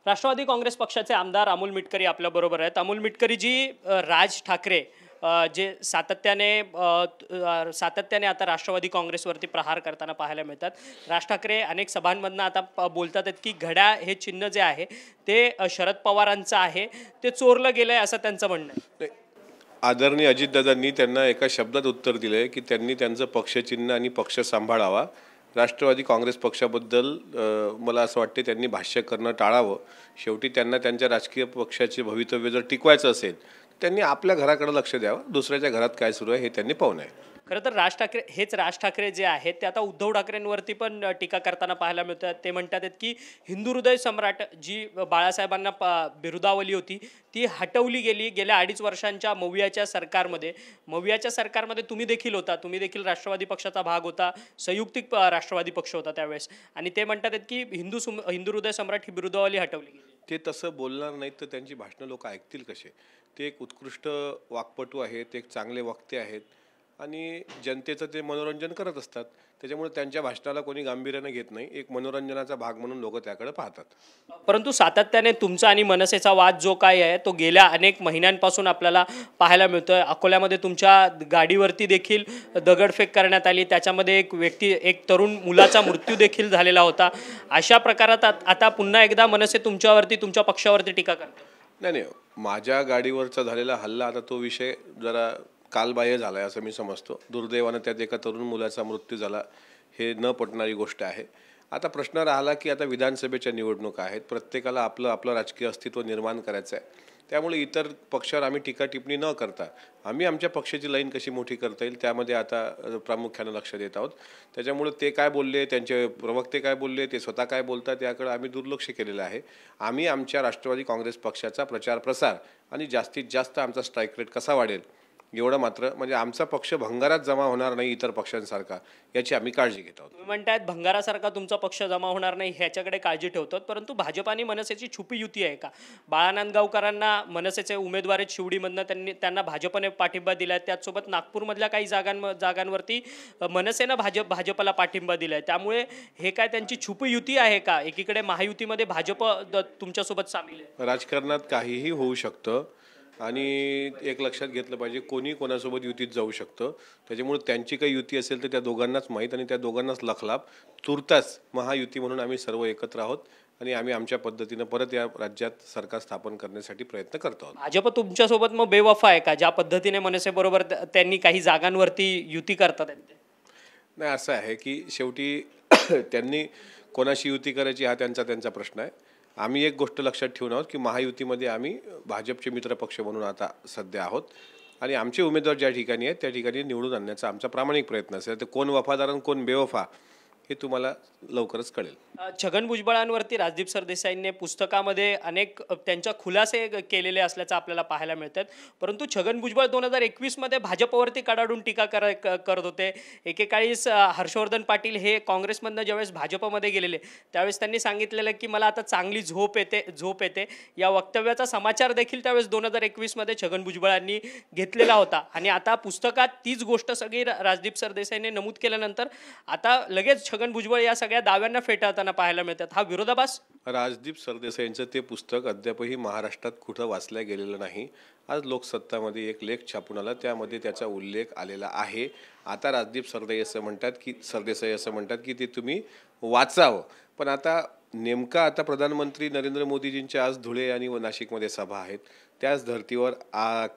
राष्ट्रवादी काँग्रेस पक्षाचे आमदार अमोल मिटकरी आपल्याबरोबर आहेत. अमोल मिटकरी जी राज ठाकरे जे सातत्याने आता राष्ट्रवादी काँग्रेसवरती प्रहार करताना पाहायला मिळतात. राज ठाकरे अनेक सभांमधनं आता बोलतात आहेत की घड्याळ हे चिन्ह जे आहे ते शरद पवारांचं आहे, ते चोरलं गेलं आहे असं त्यांचं म्हणणं आहे. आदरणीय अजितदादांनी त्यांना एका शब्दात उत्तर दिलं आहे की त्यांनी त्यांचं पक्षचिन्ह आणि पक्ष सांभाळावा. राष्ट्रवादी काँग्रेस पक्षाबद्दल मला असं वाटते त्यांनी भाष्य करणं टाळावं. शेवटी त्यांना त्यांच्या राजकीय पक्षाचे भवितव्य जर टिकवायचं असेल त्यांनी आपल्या घराकडे लक्ष द्यावं. दुसऱ्याच्या घरात काय सुरू आहे हे त्यांनी पाहू नये. खरं तर राज ठाकरे जे आहेत ते आता उद्धव ठाकरेंवरती पण टीका करताना पाहायला मिळतात. ते म्हणतात आहेत की हिंदू हृदय सम्राट जी बाळासाहेबांना बिरुदावली होती ती हटवली गेली गेल्या 2.5 वर्षांच्या मवियाच्या सरकारमध्ये तुम्ही देखील होता, तुम्ही देखील राष्ट्रवादी पक्षाचा भाग होता, संयुक्तिक राष्ट्रवादी पक्ष होता त्यावेळेस, आणि ते म्हणतात आहेत की हिंदू हृदय सम्राट ही बिरुदावली हटवली गेली. ते तसं बोलणार नाहीत तर त्यांची भाषणं लोक ऐकतील कसे? ते एक उत्कृष्ट वाक्पटू आहेत, एक चांगले वक्ते आहेत आणि जनतेचं ते मनोरंजन करत असतात. त्याच्यामुळे त्यांच्या भाषणाला कोणी गांभीर्याने घेत नाही. एक मनोरंजनाचा भाग म्हणून लोक त्याकडे पाहतात. परंतु सातत्याने तुमचा आणि मनसेचा वाद जो काय आहे तो गेल्या अनेक महिन्यांपासून आपल्याला पाहायला मिळतोय. अकोल्यामध्ये तुमच्या गाडीवरती देखील दगडफेक करण्यात आली, त्याच्यामध्ये एक तरुण मुलाचा मृत्यू देखील झालेला होता. अशा प्रकारात आता पुन्हा एकदा मनसे तुमच्या पक्षावरती टीका करते. नाही, माझ्या गाडीवरचा झालेला हल्ला आता तो विषय जरा कालबाह्य झाला आहे असं मी समजतो. दुर्दैवानं त्यात एका तरुण मुलाचा मृत्यू झाला, हे न पटणारी गोष्ट आहे. आता प्रश्न राहिला की आता विधानसभेच्या निवडणुका आहेत, प्रत्येकाला आपलं राजकीय अस्तित्व निर्माण करायचं आहे. त्यामुळे इतर पक्षावर आम्ही टीका टिप्पणी न करता आम्ही आमच्या पक्षाची लाईन कशी मोठी करता येईल त्यामध्ये आता प्रामुख्यानं लक्ष देत आहोत. त्याच्यामुळे ते काय बोलले, त्यांचे प्रवक्ते काय बोलले, ते स्वतः काय बोलतात याकडे आम्ही दुर्लक्ष केलेलं आहे. आम्ही आमच्या राष्ट्रवादी काँग्रेस पक्षाचा प्रचार प्रसार आणि जास्तीत जास्त आमचा स्ट्राईक रेट कसा वाढेल एवढं मात्र, म्हणजे आमचा पक्ष भंगारात जमा होणार नाही इतर पक्षांसारखा, याची आम्ही काळजी घेत आहोत. तुम्ही म्हणतायत भंगारासारखा तुमचा पक्ष जमा होणार नाही ह्याच्याकडे काळजी ठेवतात, परंतु भाजप आणि मनसेची छुपी युती आहे का? बाळा नांदगावकरांना मनसेचे उमेदवार आहेत शिवडीमधनं, त्यांना भाजपने पाठिंबा दिलाय. त्याचसोबत नागपूरमधल्या काही जागांवरती मनसेनं भाजपला पाठिंबा दिलाय. त्यामुळे हे काय त्यांची छुपी युती आहे का? एकीकडे महायुतीमध्ये भाजप तुमच्यासोबत सामील आहे. राजकारणात काहीही होऊ शकतं आणि एक लक्षात घेतलं पाहिजे, कोणी कोणासोबत युतीत जाऊ शकतं. त्याच्यामुळे त्यांची काही युती असेल तर त्या दोघांनाच माहीत आणि त्या दोघांनाच लखलाभ. तुर्तास महायुती म्हणून आम्ही सर्व एकत्र आहोत आणि आम्ही आमच्या पद्धतीनं परत या राज्यात सरकार स्थापन करण्यासाठी प्रयत्न करतो आहोत. भाजप तुमच्यासोबत मग बेवफा आहे का, ज्या पद्धतीने मनसेबरोबर त्यांनी काही जागांवरती युती करतात? नाही, असं आहे की शेवटी त्यांनी कोणाशी युती करायची हा त्यांचा प्रश्न आहे. आम्ही एक गोष्ट लक्षात ठेवून आहोत की महायुतीमध्ये आम्ही भाजपचे मित्रपक्ष म्हणून आता सध्या आहोत आणि आमचे उमेदवार ज्या ठिकाणी आहेत त्या ठिकाणी निवडून आणण्याचा आमचा प्रामाणिक प्रयत्न असेल. तर कोण वफादार आणि कोण बेवफा हे तुम्हाला लवकरच कळेल. छगन भुजबळांवरती राजदीप सरदेसाईंनी पुस्तकामध्ये अनेक त्यांच्या खुलासे केलेले असल्याचं आपल्याला पाहायला मिळतात. परंतु छगन भुजबळ 2021 मध्ये भाजपवरती कडाडून टीका करत होते. एकेकाळी हर्षवर्धन पाटील हे काँग्रेसमधनं ज्यावेळेस भाजपमध्ये गेलेले त्यावेळेस त्यांनी सांगितलेलं की मला आता चांगली झोप येते. या वक्तव्याचा समाचार देखील त्यावेळेस 2021 मध्ये छगन भुजबळांनी घेतलेला होता आणि आता पुस्तकात तीच गोष्ट सगळी राजदीप सरदेसाईंनी नमूद केल्यानंतर आता लगेच छगन भुजबळ या सगळ्या दाव्यांना फेटाळताना पाहायला मिळतात. हा विरोधाभास. राजदीप सरदेसाईंचं ते पुस्तक अद्यापही महाराष्ट्रात कुठं वाचल्या गेलेलं नाही. आज लोकसत्तामध्ये एक लेख छापून आला, त्यामध्ये त्याचा उल्लेख आलेला आहे. आता राजदीप सरदेसाई असं म्हणतात की ते तुम्ही वाचावं. पण आता प्रधानमंत्री नरेंद्र मोदीजींच्या आज धुळे आणि नाशिकमध्ये सभा आहेत. त्याच धर्तीवर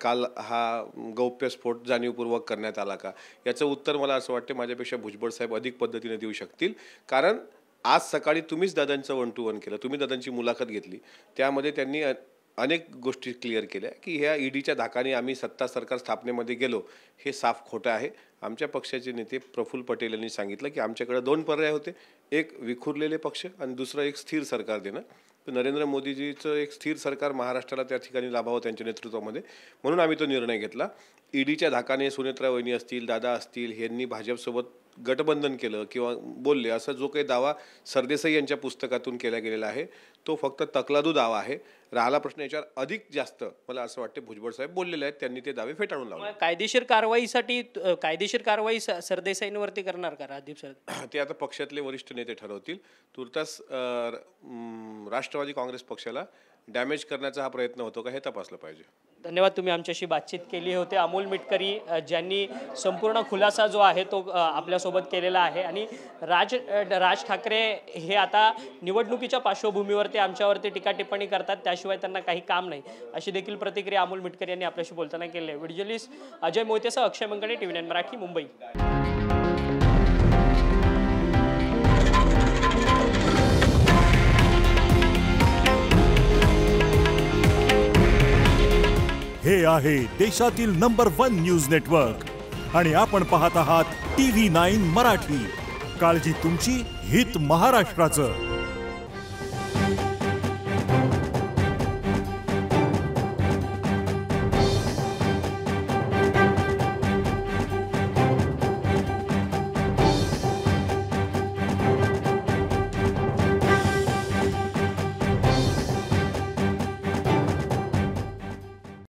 काल हा गौप्यस्फोट जाणीवपूर्वक करण्यात आला का, याचं उत्तर मला असं वाटतं माझ्यापेक्षा भुजबळ साहेब अधिक पद्धतीने देऊ शकतील. कारण आज सकाळी तुम्हीच दादांचं 1 to 1 केलं, तुम्ही दादांची मुलाखत घेतली. त्यामध्ये त्यांनी अनेक गोष्टी क्लिअर केल्या की ह्या ईडीच्या धाकाने आम्ही सत्ता सरकार स्थापनेमध्ये गेलो, हे साफ खोटं आहे. आमच्या पक्षाचे नेते प्रफुल्ल पटेल यांनी सांगितलं की आमच्याकडे 2 पर्याय होते, एक विखुरलेले पक्ष आणि दुसरं एक स्थिर सरकार देणं. तर नरेंद्र मोदीजीचं एक स्थिर सरकार महाराष्ट्राला त्या ठिकाणी लाभावं त्यांच्या नेतृत्वामध्ये, म्हणून आम्ही तो निर्णय घेतला. ईडीच्या धाकाने सुनेत्रा वहिनी असतील, दादा असतील, यांनी भाजपसोबत गठबंधन केलं किंवा बोलले, असा जो काही दावा सरदेसाई यांच्या पुस्तकातून केला गेलेला आहे तो फक्त तकलादू दावा आहे. राहिला प्रश्न याच्यावर अधिक जास्त मला असं वाटतं भुजबळ साहेब बोललेले आहेत, त्यांनी ते दावे फेटाळून लावले. कायदेशीर कारवाई सरदेसाईंवरती करणार का राजदीप सरदेसाई? ते आता पक्षातले वरिष्ठ नेते ठरवतील. तुर्तास राष्ट्रवादी काँग्रेस पक्षाला डॅमेज करण्याचा हा प्रयत्न होतो का हे तपासलं पाहिजे. धन्यवाद, तुम्ही आमच्याशी बातचीत केली होते. अमोल मिटकरी ज्यांनी संपूर्ण खुलासा जो आहे तो आपल्यासोबत केलेला आहे. आणि राज ठाकरे हे आता निवडणुकीच्या पार्श्वभूमीवरती आमच्यावरती टीका टिप्पणी करतात, त्याशिवाय त्यांना काही काम नाही, अशी देखील प्रतिक्रिया अमोल मिटकरी यांनी आपल्याशी बोलताना केली आहे. व्हिडिओलिस्ट अजय मोहितेसह अक्षय मंगणे, TV9 मराठी, मुंबई. हे आहे देशातील नंबर 1 न्यूज नेटवर्क आणि आपण पाहत आहात TV9 मराठी. काळजी तुमची, हित महाराष्ट्राचं.